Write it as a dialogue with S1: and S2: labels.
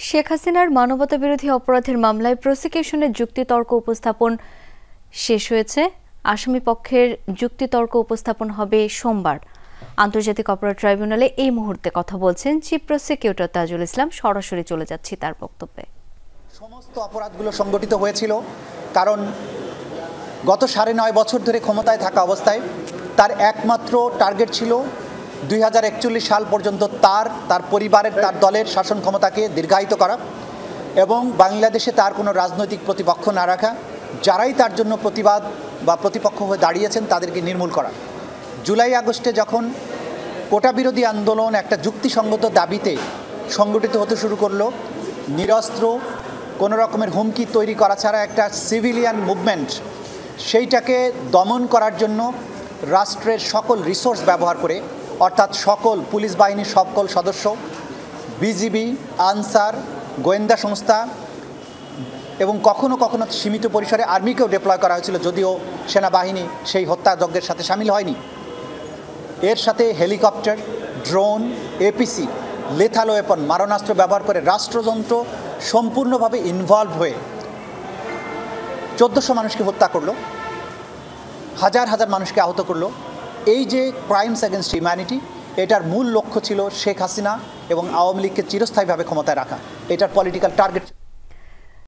S1: শেখ হাসিনার মানবতাবিরোধী অপরাধের মামলায় প্রসিকিউশনের যুক্তিতর্ক উপস্থাপন শেষ হয়েছে। আসামি পক্ষের যুক্তিতর্ক উপস্থাপন হবে সোমবার। আন্তর্জাতিক অপরাধ ট্রাইব্যুনালে এই মুহূর্তে কথা বলছেন চিফ প্রসিকিউটর তাজুল ইসলাম। সরাসরি চলে যাচ্ছি তার বক্তব্যে।
S2: সমস্ত অপরাধগুলো সংগঠিত হয়েছিল কারণ গত 9.5 বছর ধরে ক্ষমতায় থাকা অবস্থায় তার একমাত্র টার্গেট ছিল 2041 সাল পর্যন্ত তার পরিবারের তার দলের শাসন ক্ষমতাকে দীর্ঘায়িত করা এবং বাংলাদেশে তার কোনো রাজনৈতিক প্রতিপক্ষ না রাখা, যারাই তার জন্য প্রতিবাদ বা প্রতিপক্ষ হয়ে দাঁড়িয়েছেন তাদেরকে নির্মূল করা। জুলাই আগস্টে যখন কোটা বিরোধী আন্দোলন একটা যুক্তিসঙ্গত দাবিতে সংগঠিত হতে শুরু করলো, নিরস্ত্র কোনো রকমের হুমকি তৈরি করা ছাড়া একটা সিভিলিয়ান মুভমেন্ট, সেইটাকে দমন করার জন্য রাষ্ট্রের সকল রিসোর্স ব্যবহার করে, অর্থাৎ সকল পুলিশ বাহিনীর সকল সদস্য, বিজিবি, আনসার, গোয়েন্দা সংস্থা এবং কখনো কখনো সীমিত পরিসরে আর্মিকেও ডিপ্লয় করা হয়েছিল, যদিও সেনাবাহিনী সেই হত্যাযজ্ঞের সাথে সামিল হয়নি। এর সাথে helicopter, drone, APC, lethal weapon, মারণাস্ত্র ব্যবহার করে রাষ্ট্রযন্ত্র সম্পূর্ণভাবে ইনভলভ হয়ে 1400 মানুষকে হত্যা করলো, হাজার হাজার মানুষকে আহত করলো। এই যে ক্রাইমস এগেনস্ট হিউম্যানিটি, এটার মূল লক্ষ্য ছিল শেখ হাসিনা এবং আওয়ামী লীগকে চিরস্থায়ীভাবে ক্ষমতায় রাখা। এটার পলিটিক্যাল টার্গেট।